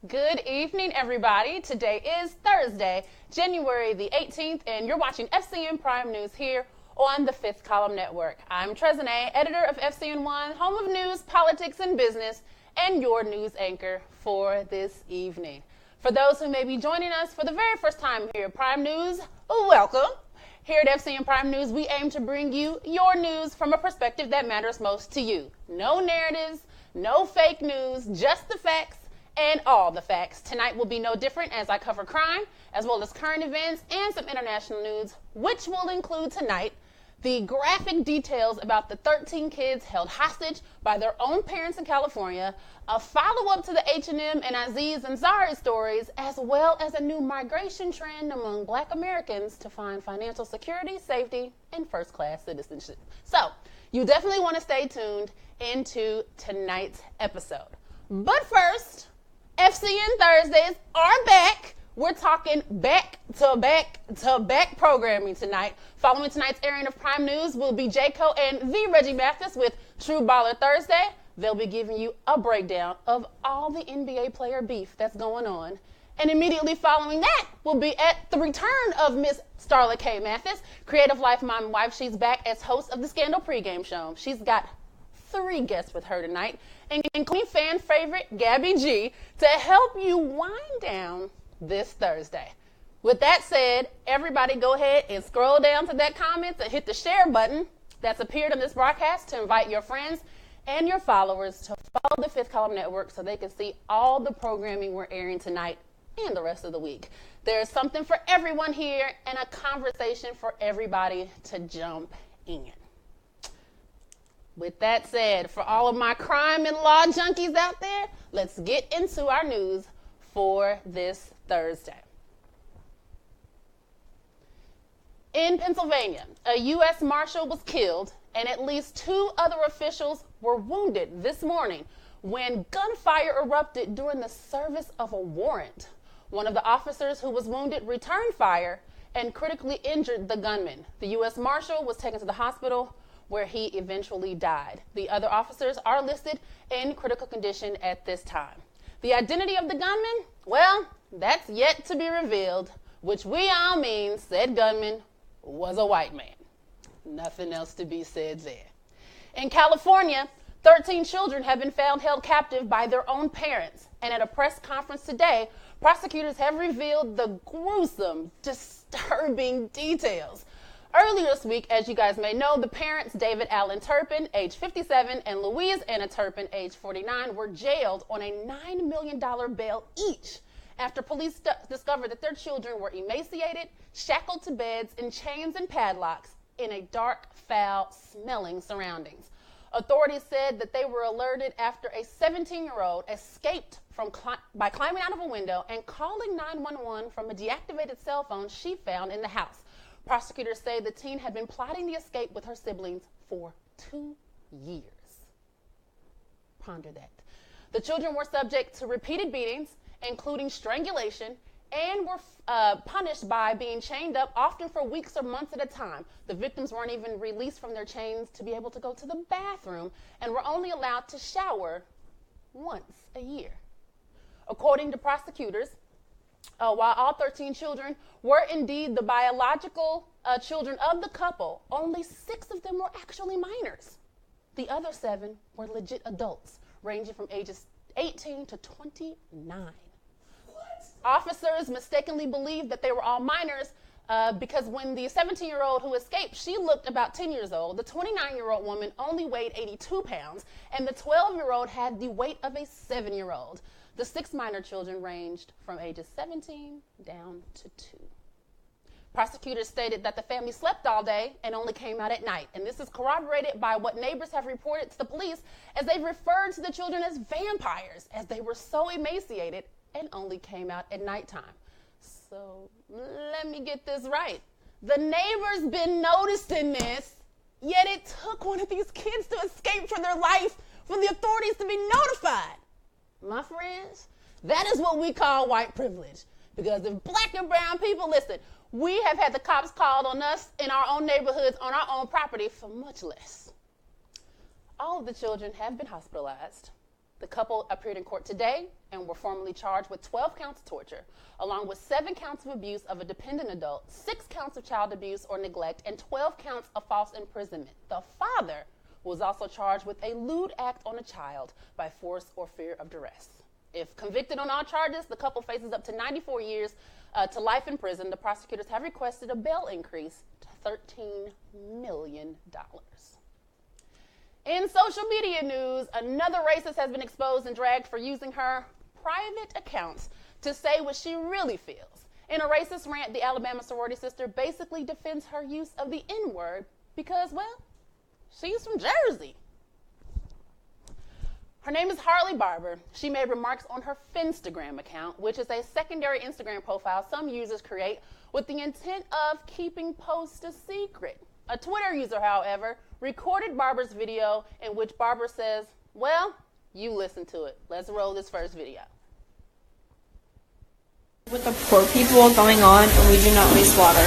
Good evening, everybody. Today is Thursday, January the 18th, and you're watching FCN Prime News here on the Fifth Column Network. I'm Trezene, editor of FCN1, home of news, politics, and business, and your news anchor for this evening. For those who may be joining us for the very first time here at Prime News, welcome. Here at FCN Prime News, we aim to bring you your news from a perspective that matters most to you. No narratives, no fake news, just the facts and all the facts. Tonight will be no different as I cover crime, as well as current events and some international news, which will include tonight the graphic details about the 13 kids held hostage by their own parents in California, a follow-up to the H&M and Aziz Ansari stories, as well as a new migration trend among Black Americans to find financial security, safety, and first-class citizenship. So, you definitely want to stay tuned into tonight's episode. But first, FCN Thursdays are back. We're talking back-to-back programming tonight. Following tonight's airing of Prime News will be Jayco and the Reggie Mathis with True Baller Thursday. They'll be giving you a breakdown of all the NBA player beef that's going on. And immediately following that will be at the return of Miss Starla K. Mathis, Creative Life Mom and Wife. She's back as host of the Scandal pregame show. She's got 3 guests with her tonight, including fan favorite Gabby G, to help you wind down this Thursday. With that said, everybody go ahead and scroll down to that comments and hit the share button that's appeared on this broadcast to invite your friends and your followers to follow the Fifth Column Network so they can see all the programming we're airing tonight and the rest of the week. There's something for everyone here and a conversation for everybody to jump in. With that said, for all of my crime and law junkies out there, let's get into our news for this Thursday. In Pennsylvania, a U.S. Marshal was killed and at least 2 other officials were wounded this morning when gunfire erupted during the service of a warrant. One of the officers who was wounded returned fire and critically injured the gunman. The U.S. Marshal was taken to the hospital where he eventually died. The other officers are listed in critical condition at this time. The identity of the gunman? Well, that's yet to be revealed, which we all mean said gunman was a white man. Nothing else to be said there. In California, 13 children have been found held captive by their own parents. And at a press conference today, prosecutors have revealed the gruesome, disturbing details. Earlier this week, as you guys may know, the parents, David Allen Turpin, age 57, and Louise Anna Turpin, age 49, were jailed on a $9 million bail each after police discovered that their children were emaciated, shackled to beds in chains and padlocks in a dark, foul-smelling surroundings. Authorities said that they were alerted after a 17-year-old escaped by climbing out of a window and calling 911 from a deactivated cell phone she found in the house. Prosecutors say the teen had been plotting the escape with her siblings for 2 years. Ponder that. The children were subject to repeated beatings, including strangulation, and were punished by being chained up, often for weeks or months at a time. The victims weren't even released from their chains to be able to go to the bathroom and were only allowed to shower once a year. According to prosecutors, while all 13 children were indeed the biological children of the couple, only 6 of them were actually minors. The other 7 were legit adults, ranging from ages 18 to 29. Officers mistakenly believed that they were all minors because when the 17-year-old who escaped, she looked about 10 years old. The 29-year-old woman only weighed 82 pounds, and the 12-year-old had the weight of a 7-year-old. The 6 minor children ranged from ages 17 down to 2. Prosecutors stated that the family slept all day and only came out at night. And this is corroborated by what neighbors have reported to the police, as they referred to the children as vampires, as they were so emaciated and only came out at nighttime. So let me get this right. The neighbors been noticing this, yet it took one of these kids to escape for their life for the authorities to be notified. My friends, that is what we call white privilege. Because if Black and brown people, listen, we have had the cops called on us in our own neighborhoods, on our own property for much less. All of the children have been hospitalized. The couple appeared in court today and were formally charged with 12 counts of torture, along with 7 counts of abuse of a dependent adult, 6 counts of child abuse or neglect, and 12 counts of false imprisonment. The father was also charged with a lewd act on a child by force or fear of duress. If convicted on all charges, the couple faces up to 94 years to life in prison. The prosecutors have requested a bail increase to $13 million. In social media news, another racist has been exposed and dragged for using her private accounts to say what she really feels. In a racist rant, the Alabama sorority sister basically defends her use of the N-word because, well, she's from Jersey. Her name is Harley Barber. She made remarks on her Finstagram account, which is a secondary Instagram profile some users create with the intent of keeping posts a secret. A Twitter user, however, recorded Barber's video in which Barber says, well, you listen to it. Let's roll this first video. With the poor people going on, and we do not waste water.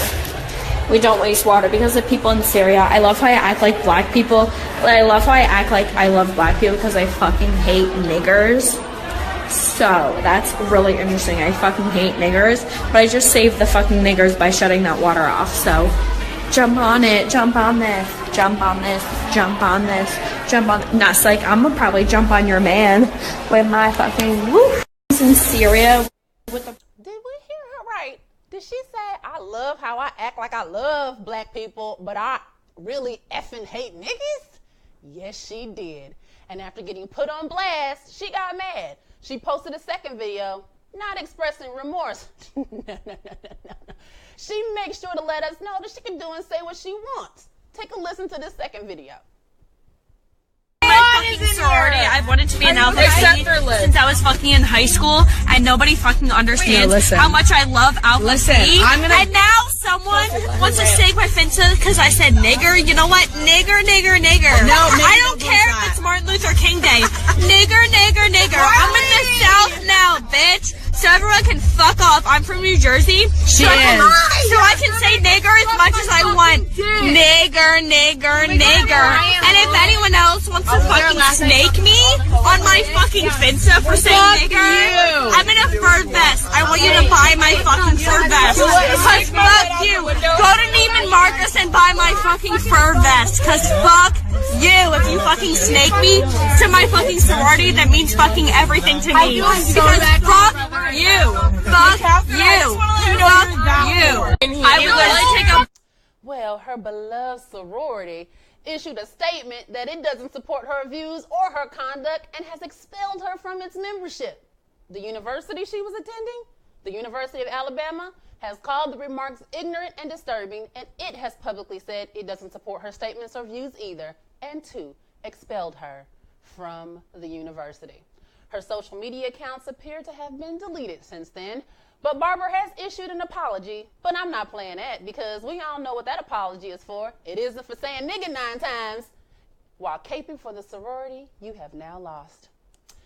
We don't waste water because the people in Syria, I love how I act like black people. I love how I act like I love black people because I fucking hate niggers. So, that's really interesting. I fucking hate niggers, but I just saved the fucking niggers by shutting that water off. So, jump on it, jump on this, jump on this, jump on this, jump on... That's like, I'm gonna probably jump on your man with my fucking woo. In Syria with the... Did we hear her right? Did she say, I love how I act like I love black people, but I really effing hate niggas? Yes, she did. And after getting put on blast, she got mad. She posted a second video, not expressing remorse. No. She makes sure to let us know that she can do and say what she wants. Take a listen to this second video. Sorority. I've wanted to be an Alpha Phi since I was fucking in high school, and nobody fucking understands how much I love Alpha Phi. And now someone wants to stake my Finsta because I said nigger. You know what? Nigger. No, I don't care if it's Martin Luther King Day. Nigger. I'm in the South now, bitch. So everyone can fuck off. I'm from New Jersey. So I can say nigger as much as I want. Nigger. And if anyone else wants to fucking snake me on my fucking Finsta for saying nigger, I'm in a fur vest. I want you to buy my fucking fur vest. Cause fuck you. Go to Neiman Marcus and buy my fucking fur vest. Cause fuck you. If you fucking snake me to my fucking sorority, that means fucking everything to me. Because fuck you. Fuck you. Fuck you. I would literally take a... Well, her beloved sorority issued a statement that it doesn't support her views or her conduct and has expelled her from its membership. The university she was attending, the University of Alabama, has called the remarks ignorant and disturbing, and it has publicly said it doesn't support her statements or views either, and 2, expelled her from the university. Her social media accounts appear to have been deleted since then, but Barber has issued an apology, but I'm not playing that because we all know what that apology is for. It isn't for saying nigga 9 times. While caping for the sorority, you have now lost.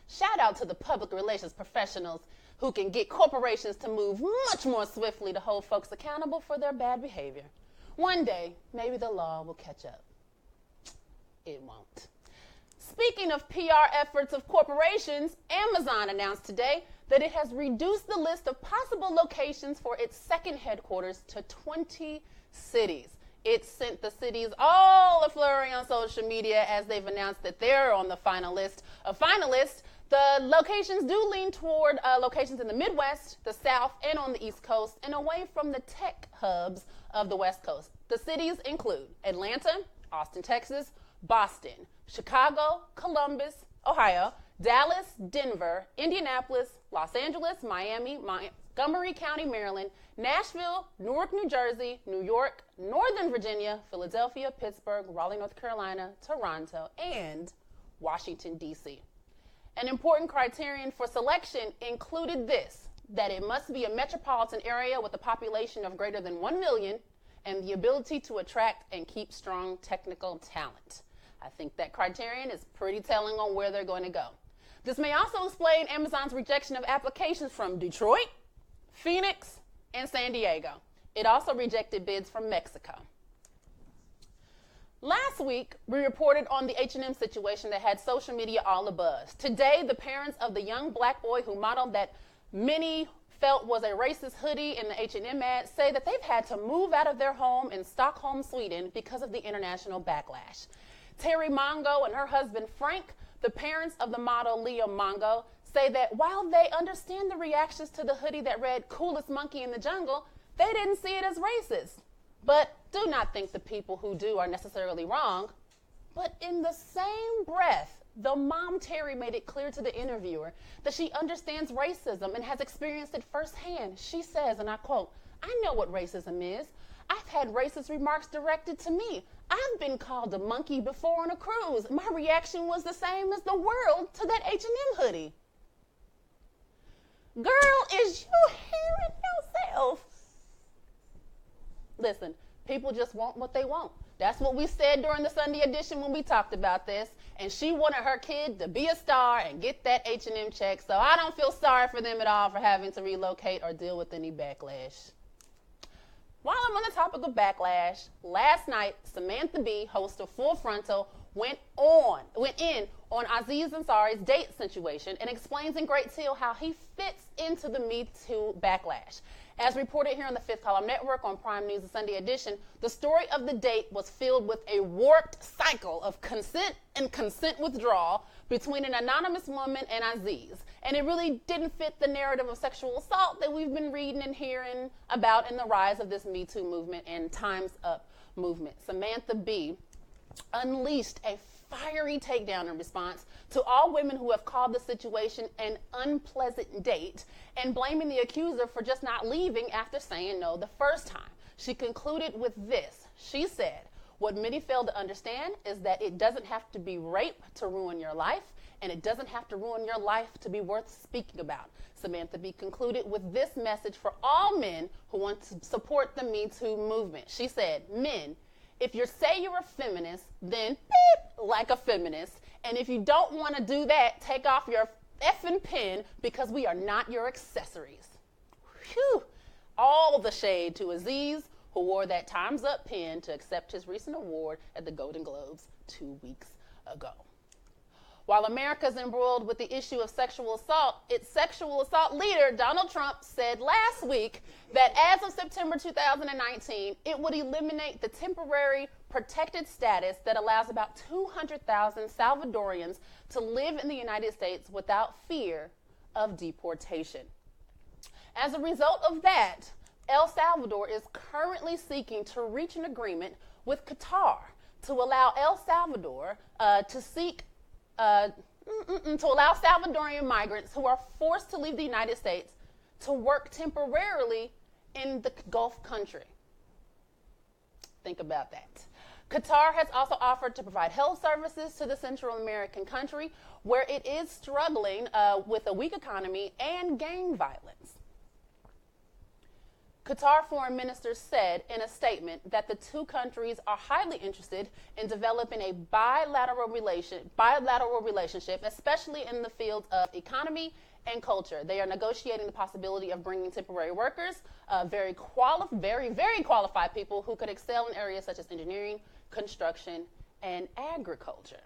Shout out to the public relations professionals who can get corporations to move much more swiftly to hold folks accountable for their bad behavior. One day, maybe the law will catch up. It won't. Speaking of PR efforts of corporations, Amazon announced today that it has reduced the list of possible locations for its second headquarters to 20 cities. It sent the cities all a flurry on social media as they've announced that they're on the final list of finalists. The locations do lean toward locations in the Midwest, the South, and on the East Coast, and away from the tech hubs of the West Coast. The cities include Atlanta, Austin, Texas, Boston, Chicago, Columbus, Ohio, Dallas, Denver, Indianapolis, Los Angeles, Miami, Montgomery County, Maryland, Nashville, Newark, New Jersey, New York, Northern Virginia, Philadelphia, Pittsburgh, Raleigh, North Carolina, Toronto, and Washington, D.C. An important criterion for selection included this, that it must be a metropolitan area with a population of greater than 1 million and the ability to attract and keep strong technical talent. I think that criterion is pretty telling on where they're going to go. This may also explain Amazon's rejection of applications from Detroit, Phoenix, and San Diego. It also rejected bids from Mexico. Last week, we reported on the H&M situation that had social media all abuzz. Today, the parents of the young black boy who modeled that many felt was a racist hoodie in the H&M ad say that they've had to move out of their home in Stockholm, Sweden because of the international backlash. Terry Mongo and her husband Frank, the parents of the model Leah Mongo, say that while they understand the reactions to the hoodie that read "coolest monkey in the jungle," they didn't see it as racist. But do not think the people who do are necessarily wrong. But in the same breath, the mom Terry made it clear to the interviewer that she understands racism and has experienced it firsthand. She says, and I quote, "I know what racism is. I've had racist remarks directed to me. I've been called a monkey before on a cruise. My reaction was the same as the world to that H&M hoodie." Girl, is you hearing yourself? Listen, people just want what they want. That's what we said during the Sunday edition when we talked about this. And she wanted her kid to be a star and get that H&M check. So I don't feel sorry for them at all for having to relocate or deal with any backlash. While I'm on the topic of backlash, last night, Samantha Bee, host of Full Frontal, went in on Aziz Ansari's date situation and explains in great detail how he fits into the Me Too backlash. As reported here on the Fifth Column Network on Prime News' Sunday edition, the story of the date was filled with a warped cycle of consent and consent withdrawal between an anonymous woman and Aziz. And it really didn't fit the narrative of sexual assault that we've been reading and hearing about in the rise of this Me Too movement and Time's Up movement. Samantha Bee unleashed a fiery takedown in response to all women who have called the situation an unpleasant date and blaming the accuser for just not leaving after saying no the first time. She concluded with this. She said, "What many fail to understand is that it doesn't have to be rape to ruin your life, and it doesn't have to ruin your life to be worth speaking about." Samantha Bee concluded with this message for all men who want to support the Me Too movement. She said, "Men, if you say you're a feminist, then beep like a feminist. And if you don't want to do that, take off your effing pin because we are not your accessories." Whew. All the shade to Aziz, who wore that Time's Up pin to accept his recent award at the Golden Globes 2 weeks ago. While America's embroiled with the issue of sexual assault, its sexual assault leader, Donald Trump, said last week that as of September 2019, it would eliminate the temporary protected status that allows about 200,000 Salvadorians to live in the United States without fear of deportation. As a result of that, El Salvador is currently seeking to reach an agreement with Qatar to allow El Salvador to allow Salvadorian migrants who are forced to leave the United States to work temporarily in the Gulf country. Think about that. Qatar has also offered to provide health services to the Central American country, where it is struggling with a weak economy and gang violence. Qatar foreign minister said in a statement that the two countries are highly interested in developing a bilateral relationship, especially in the fields of economy and culture. They are negotiating the possibility of bringing temporary workers, very qualified people who could excel in areas such as engineering, construction, and agriculture.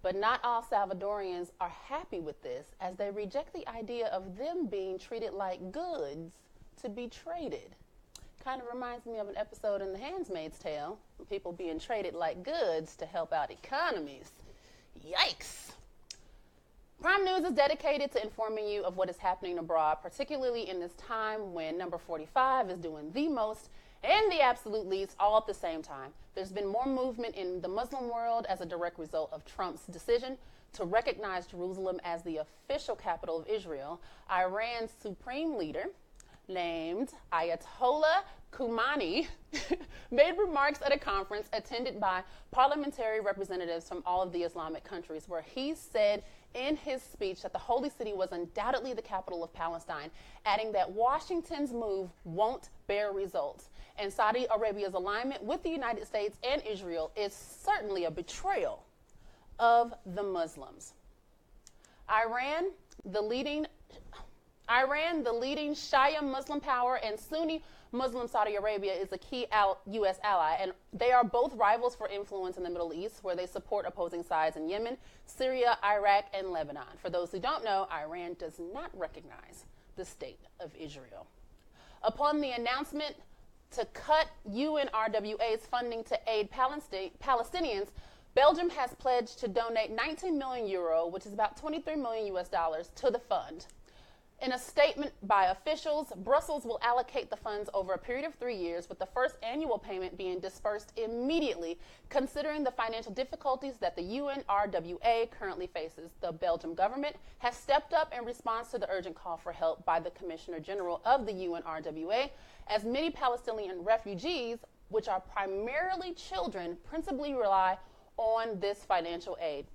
But not all Salvadorians are happy with this, as they reject the idea of them being treated like goods to be traded. Kind of reminds me of an episode in The Handmaid's Tale, people being traded like goods to help out economies. Yikes. Prime News is dedicated to informing you of what is happening abroad, particularly in this time when Number 45 is doing the most and the absolute least all at the same time. There's been more movement in the Muslim world as a direct result of Trump's decision to recognize Jerusalem as the official capital of Israel. Iran's supreme leader, named Ayatollah Khomeini, made remarks at a conference attended by parliamentary representatives from all of the Islamic countries, where he said in his speech that the holy city was undoubtedly the capital of Palestine, adding that Washington's move won't bear results, and Saudi Arabia's alignment with the United States and Israel is certainly a betrayal of the Muslims. Iran, the leading Iran, the leading Shia Muslim power, and Sunni Muslim Saudi Arabia is a key U.S. ally, and they are both rivals for influence in the Middle East, where they support opposing sides in Yemen, Syria, Iraq, and Lebanon. For those who don't know, Iran does not recognize the state of Israel. Upon the announcement to cut UNRWA's funding to aid Palestinians, Belgium has pledged to donate 19 million euro, which is about 23 million US dollars, to the fund. In a statement by officials, Brussels will allocate the funds over a period of 3 years, with the first annual payment being dispersed immediately, considering the financial difficulties that the UNRWA currently faces. The Belgian government has stepped up in response to the urgent call for help by the Commissioner General of the UNRWA, as many Palestinian refugees, which are primarily children, principally rely on this financial aid.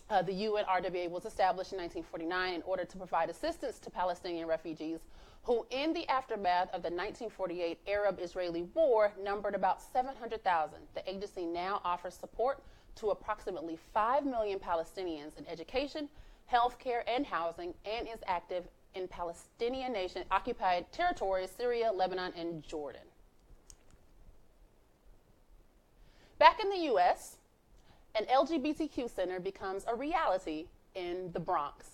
The UNRWA was established in 1949 in order to provide assistance to Palestinian refugees who, in the aftermath of the 1948 Arab-Israeli War, numbered about 700,000. The agency now offers support to approximately 5 million Palestinians in education, healthcare, and housing, and is active in Palestinian nation-occupied territories, Syria, Lebanon, and Jordan. Back in the U.S., an LGBTQ center becomes a reality in the Bronx.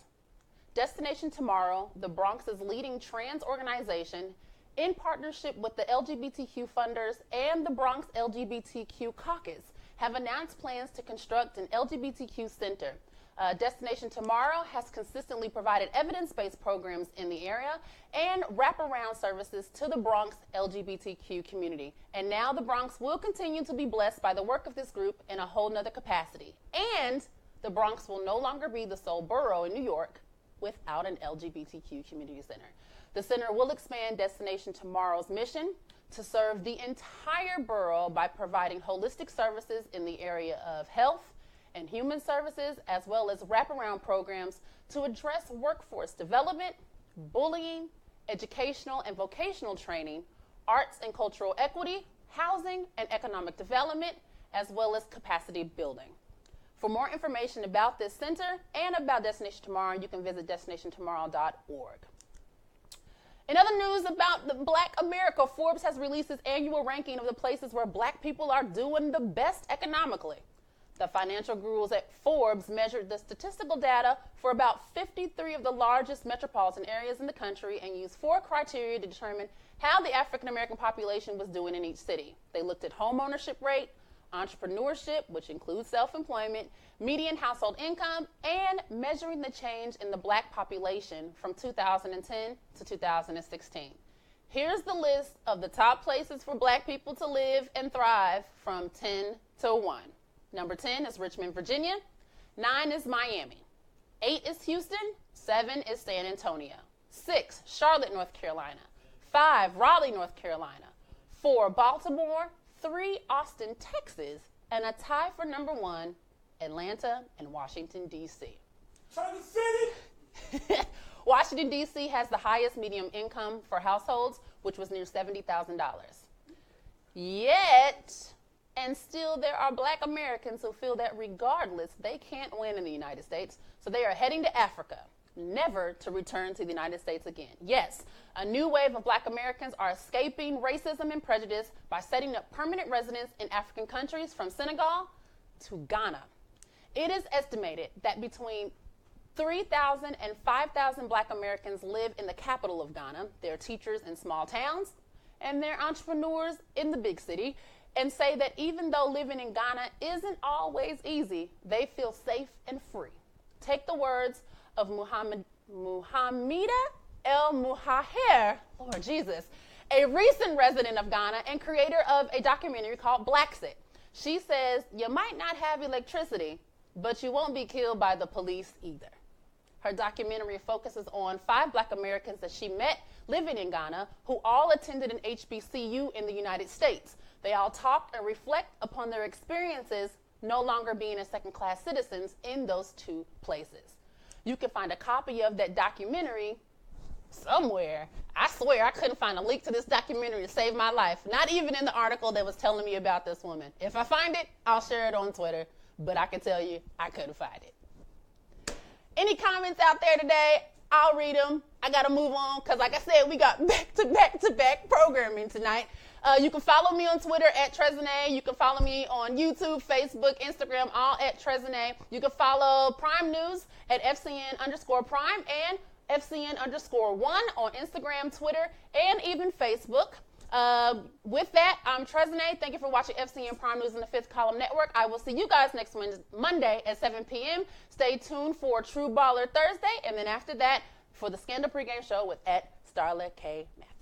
Destination Tomorrow, the Bronx's leading trans organization, in partnership with the LGBTQ funders and the Bronx LGBTQ Caucus, have announced plans to construct an LGBTQ center. Destination Tomorrow has consistently provided evidence-based programs in the area and wraparound services to the Bronx LGBTQ community. And now the Bronx will continue to be blessed by the work of this group in a whole nother capacity. And the Bronx will no longer be the sole borough in New York without an LGBTQ community center. The center will expand Destination Tomorrow's mission to serve the entire borough by providing holistic services in the area of health and human services, as well as wraparound programs to address workforce development, bullying, educational and vocational training, arts and cultural equity, housing and economic development, as well as capacity building. For more information about this center and about Destination Tomorrow, you can visit destinationtomorrow.org. In other news about the Black America, Forbes has released its annual ranking of the places where Black people are doing the best economically. The financial gurus at Forbes measured the statistical data for about 53 of the largest metropolitan areas in the country and used 4 criteria to determine how the African American population was doing in each city. They looked at home ownership rate, entrepreneurship, which includes self-employment, median household income, and measuring the change in the Black population from 2010 to 2016. Here's the list of the top places for Black people to live and thrive from 10 to 1. Number 10 is Richmond, Virginia. 9 is Miami. 8 is Houston. 7 is San Antonio. 6, Charlotte, North Carolina. 5, Raleigh, North Carolina. 4, Baltimore. 3, Austin, Texas. And a tie for number 1, Atlanta and Washington, D.C. China City! Washington, D.C. has the highest median income for households, which was near $70,000. Yet, and still there are Black Americans who feel that regardless, they can't win in the United States, so they are heading to Africa, never to return to the United States again. Yes, a new wave of Black Americans are escaping racism and prejudice by setting up permanent residence in African countries from Senegal to Ghana. It is estimated that between 3,000 and 5,000 Black Americans live in the capital of Ghana. They're teachers in small towns, and they're entrepreneurs in the big city, and say that even though living in Ghana isn't always easy, they feel safe and free. Take the words of Muhammada El Muhaher, Lord Jesus, a recent resident of Ghana and creator of a documentary called Blackset. She says, you might not have electricity, but you won't be killed by the police either. Her documentary focuses on 5 Black Americans that she met living in Ghana who all attended an HBCU in the United States. They all talked and reflect upon their experiences no longer being as second-class citizens in those 2 places. You can find a copy of that documentary somewhere. I swear I couldn't find a link to this documentary to save my life, not even in the article that was telling me about this woman. If I find it, I'll share it on Twitter, but I can tell you I couldn't find it. Any comments out there today? I'll read them. I got to move on because, like I said, we got back-to-back programming tonight. You can follow me on Twitter at Trezene. You can follow me on YouTube, Facebook, Instagram, all at Trezene. You can follow Prime News at FCN_Prime and FCN_1 on Instagram, Twitter, and even Facebook. With that, I'm Trezene. Thank you for watching FCN Prime News in the Fifth Column Network. I will see you guys next Monday at 7 p.m. Stay tuned for True Baller Thursday, and then after that, for the Scandal Pregame Show with @Starla K. Matthews.